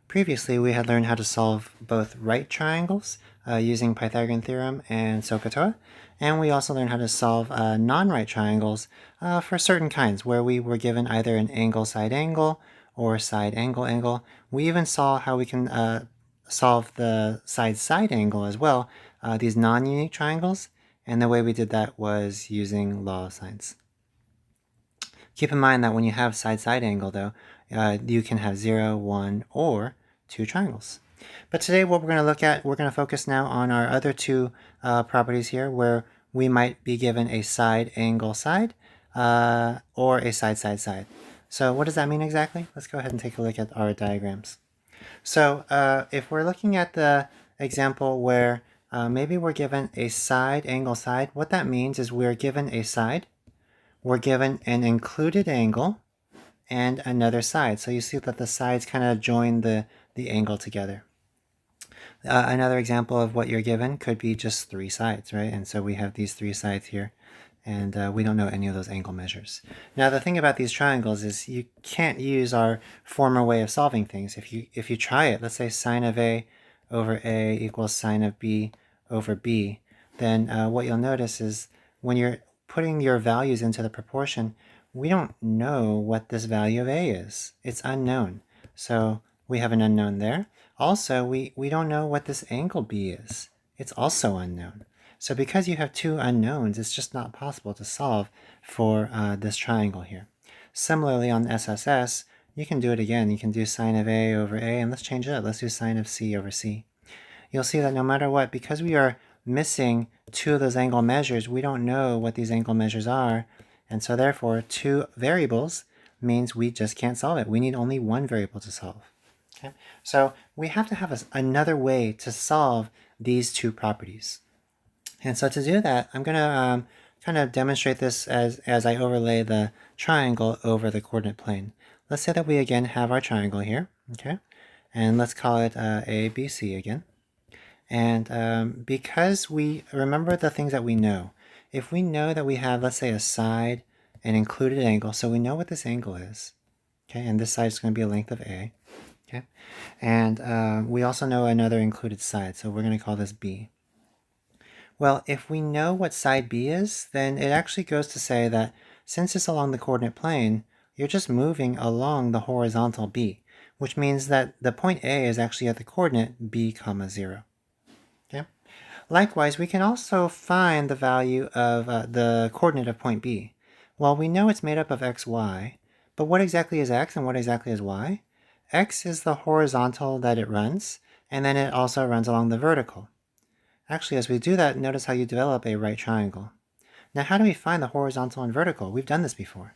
Previously, we had learned how to solve both right triangles using Pythagorean theorem and SOHCAHTOA, and we also learned how to solve non-right triangles for certain kinds where we were given either an angle-side angle or side-angle-angle. We even saw how we can solve the side-side angle as well, these non-unique triangles, and the way we did that was using law of sines. Keep in mind that when you have side-side angle, though, you can have 0, 1, or 2 triangles. But today what we're going to look at, we're going to focus now on our other two properties here where we might be given a side angle side or a side side side. So what does that mean exactly? Let's go ahead and take a look at our diagrams. So if we're looking at the example where maybe we're given a side angle side, what that means is we're given a side, we're given an included angle, and another side. So you see that the sides kind of join the angle together. Another example of what you're given could be just 3 sides, right? And so we have these 3 sides here, and we don't know any of those angle measures. Now the thing about these triangles is you can't use our former way of solving things. If you try it, let's say sine of A over A equals sine of B over B, then what you'll notice is when you're putting your values into the proportion, we don't know what this value of A is. It's unknown. So we have an unknown there. Also, we don't know what this angle B is. It's also unknown. So because you have two unknowns, it's just not possible to solve for this triangle here. Similarly, on SSS, you can do it again. You can do sine of A over A, and let's change it up. Let's do sine of C over C. You'll see that no matter what, because we are missing two of those angle measures, we don't know what these angle measures are, and so therefore 2 variables means we just can't solve it. We need only one variable to solve. Okay? So we have to have another way to solve these two properties. And so to do that, I'm going to kind of demonstrate this as I overlay the triangle over the coordinate plane. Let's say that we again have our triangle here, okay? And let's call it ABC again. And because we remember the things that we know, if we know that we have, let's say, a side, an included angle, so we know what this angle is, okay, and this side is going to be a length of A, okay, and we also know another included side, so we're going to call this B. Well, if we know what side B is, then it actually goes to say that since it's along the coordinate plane, you're just moving along the horizontal B, which means that the point A is actually at the coordinate B, 0. Okay. Likewise, we can also find the value of the coordinate of point B. Well, we know it's made up of x, y, but what exactly is x and what exactly is y? X is the horizontal that it runs, and then it also runs along the vertical. Actually, as we do that, notice how you develop a right triangle. Now, how do we find the horizontal and vertical? We've done this before.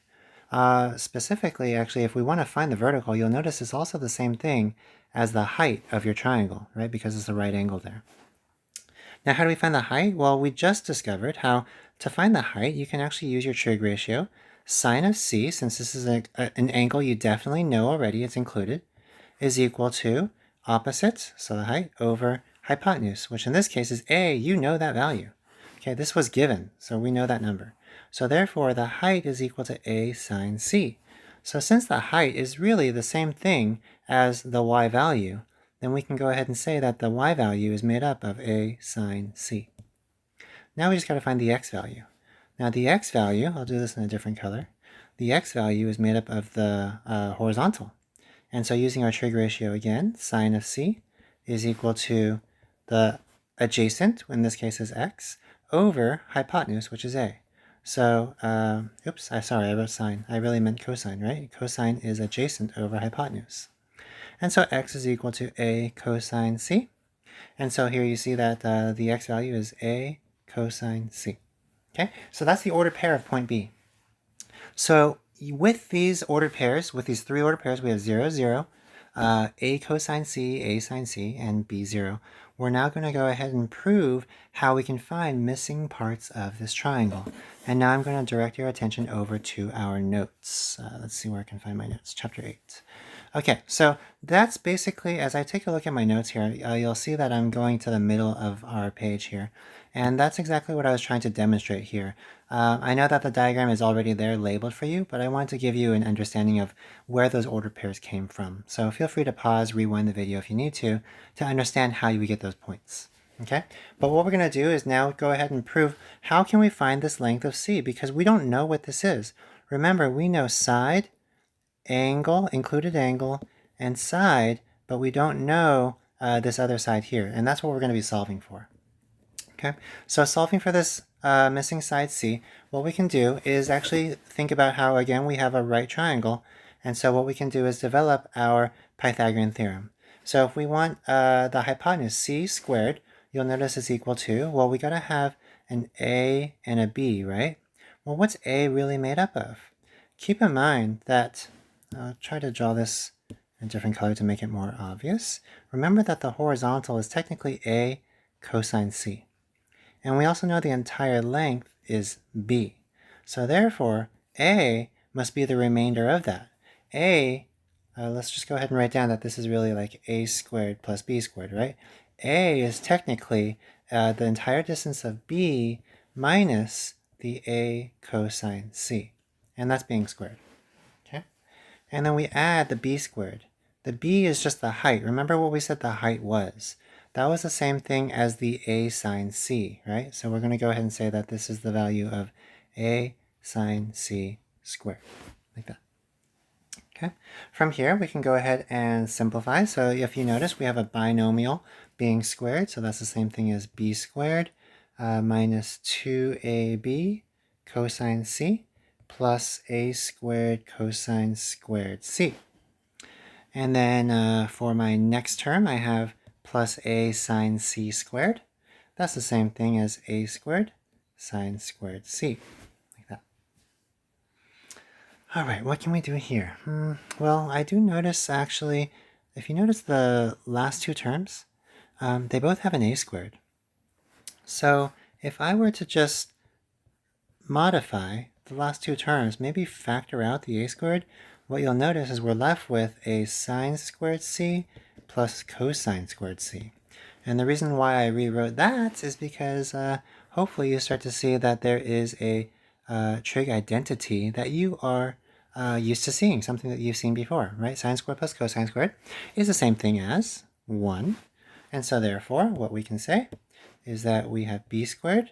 Specifically, actually, if we want to find the vertical, you'll notice it's also the same thing as the height of your triangle, right? Because it's a right angle there. Now, how do we find the height? Well, we just discovered how to find the height, you can actually use your trig ratio. Sine of C, since this is an angle you definitely know already, it's included, is equal to opposite, so the height, over hypotenuse, which in this case is A. You know that value. Okay, this was given, so we know that number. So therefore, the height is equal to A sine C. So since the height is really the same thing as the y value, then we can go ahead and say that the y value is made up of A sine C. Now we just got to find the x value. Now the x value, I'll do this in a different color, the x value is made up of the horizontal. And so using our trig ratio again, sine of C is equal to the adjacent, in this case is x, over hypotenuse, which is A. So, oops, sorry, I wrote sine. I really meant cosine, right? Cosine is adjacent over hypotenuse. And so x is equal to A cosine C. And so here you see that the x value is A cosine C. Okay, so that's the ordered pair of point B. So with these ordered pairs, with these 3 ordered pairs, we have 0, 0, A cosine C, A sine C, and B 0. We're now going to go ahead and prove how we can find missing parts of this triangle. And now I'm going to direct your attention over to our notes. Let's see where I can find my notes, chapter 8. Okay, so that's basically, as I take a look at my notes here, you'll see that I'm going to the middle of our page here. And that's exactly what I was trying to demonstrate here. I know that the diagram is already there labeled for you, but I want to give you an understanding of where those ordered pairs came from. So feel free to pause, rewind the video if you need to understand how you get those points. Okay, but what we're going to do is now go ahead and prove how can we find this length of C, because we don't know what this is. Remember, we know side, angle, included angle, and side, but we don't know this other side here, and that's what we're going to be solving for. Okay, so solving for this missing side C, what we can do is actually think about how, again, we have a right triangle, and so what we can do is develop our Pythagorean theorem. So if we want the hypotenuse C squared, you'll notice is equal to, well, we got to have an A and a B, right? Well, what's A really made up of? Keep in mind that, I'll try to draw this in a different color to make it more obvious. Remember that the horizontal is technically A cosine C. And we also know the entire length is B. So therefore, A must be the remainder of that. A, let's just go ahead and write down that this is really like A squared plus B squared, right? A is technically the entire distance of B minus the A cosine C. And that's being squared. Okay? And then we add the B squared. The B is just the height. Remember what we said the height was. That was the same thing as the A sine C, right? So we're going to go ahead and say that this is the value of A sine C squared, like that. Okay. From here, we can go ahead and simplify. So if you notice, we have a binomial being squared. So that's the same thing as B squared minus 2AB cosine C plus A squared cosine squared C. And then for my next term, I have plus A sine C squared. That's the same thing as A squared sine squared C, like that. All right, what can we do here? Well, I do notice actually, if you notice the last two terms, they both have an A squared. So if I were to just modify the last two terms, maybe factor out the A squared, what you'll notice is we're left with a sine squared C plus cosine squared C. And the reason why I rewrote that is because hopefully you start to see that there is a trig identity that you are used to seeing, something that you've seen before, right? Sine squared plus cosine squared is the same thing as 1. And so therefore, what we can say is that we have B squared.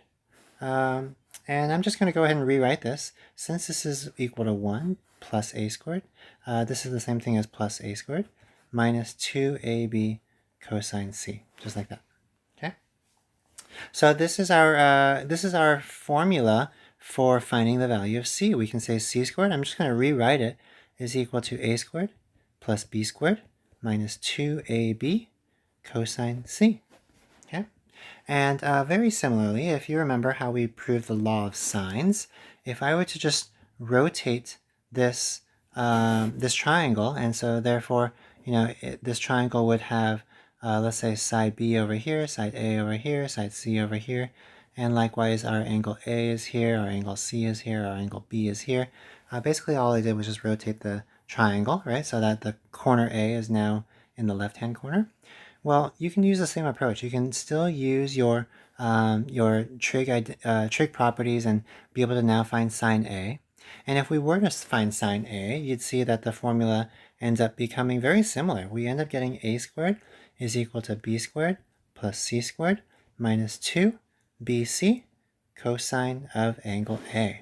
And I'm just going to go ahead and rewrite this. Since this is equal to 1 plus A squared, this is the same thing as plus A squared minus 2AB cosine C, just like that. Okay. So this is our formula for finding the value of C. We can say C squared. I'm just going to rewrite it is equal to A squared plus B squared minus 2AB cosine C. Okay. And very similarly, if you remember how we proved the law of sines, if I were to just rotate this this triangle, and so therefore, this triangle would have, let's say, side B over here, side A over here, side C over here, and likewise our angle A is here, our angle C is here, our angle B is here. Basically, all I did was just rotate the triangle, right, so that the corner A is now in the left-hand corner. Well, you can use the same approach. You can still use your trig properties and be able to now find sine A. And if we were to find sine A, you'd see that the formula ends up becoming very similar. We end up getting A squared is equal to B squared plus C squared minus 2BC cosine of angle A.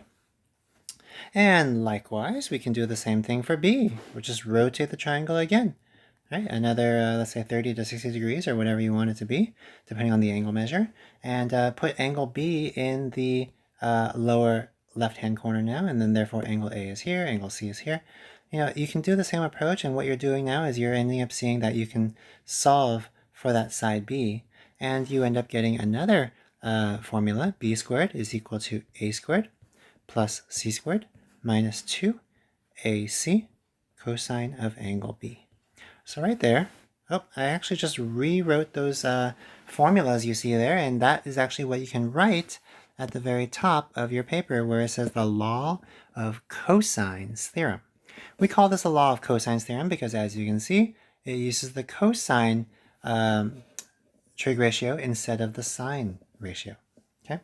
And likewise, we can do the same thing for B. We'll just rotate the triangle again. Right, another, let's say 30 to 60 degrees or whatever you want it to be, depending on the angle measure. And put angle B in the lower left-hand corner now, and then therefore angle A is here, angle C is here. You can do the same approach, and what you're doing now is you're ending up seeing that you can solve for that side B, and you end up getting another formula. B squared is equal to A squared plus C squared minus 2AC cosine of angle B. So right there, I actually just rewrote those formulas you see there, and that is actually what you can write at the very top of your paper where it says the law of cosines theorem. We call this a law of cosines theorem because, as you can see, it uses the cosine trig ratio instead of the sine ratio. Okay.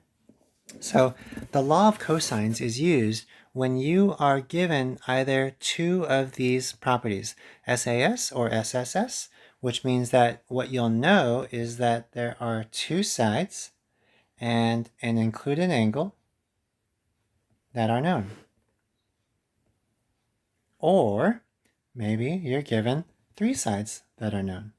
So the law of cosines is used when you are given either two of these properties, SAS or SSS, which means that what you'll know is that there are two sides and an included angle that are known. Or maybe you're given three sides that are known.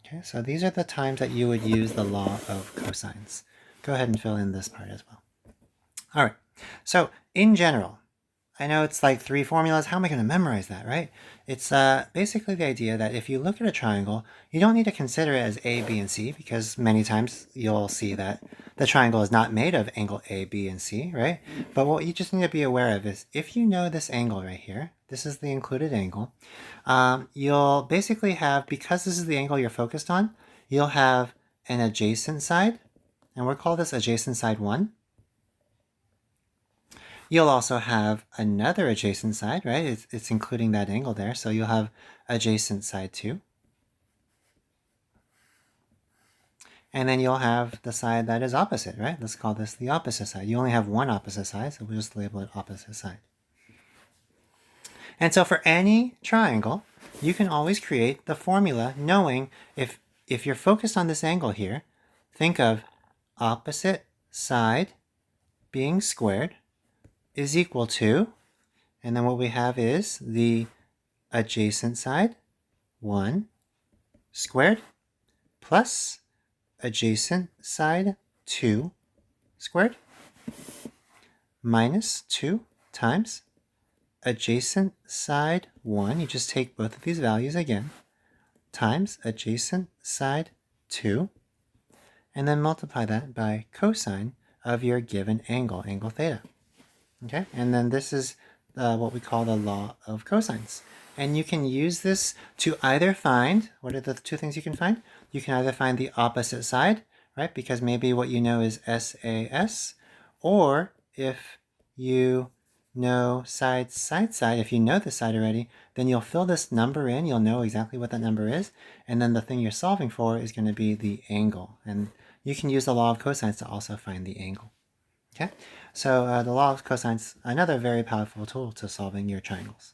Okay, so these are the times that you would use the law of cosines. Go ahead and fill in this part as well. All right, so in general, I know it's like three formulas. How am I going to memorize that, right? It's basically the idea that if you look at a triangle, you don't need to consider it as A, B, and C, because many times you'll see that the triangle is not made of angle A, B, and C, right? But what you just need to be aware of is if you know this angle right here, this is the included angle, you'll basically have, because this is the angle you're focused on, you'll have an adjacent side, and we'll call this adjacent side 1. You'll also have another adjacent side, right? It's including that angle there. So you'll have adjacent side 2. And then you'll have the side that is opposite, right? Let's call this the opposite side. You only have one opposite side, so we'll just label it opposite side. And so for any triangle, you can always create the formula knowing if you're focused on this angle here, think of opposite side being squared is equal to, and then what we have is the adjacent side, 1 squared, plus adjacent side, 2 squared, minus 2 times adjacent side 1, you just take both of these values again, times adjacent side 2, and then multiply that by cosine of your given angle, angle theta. Okay, and then this is what we call the law of cosines. And you can use this to either find, what are the two things you can find? You can either find the opposite side, right? Because maybe what you know is SAS, or if you know side, if you know the side already, then you'll fill this number in, you'll know exactly what that number is, and then the thing you're solving for is going to be the angle. And you can use the law of cosines to also find the angle. Okay, so the law of cosines, another very powerful tool to solving your triangles.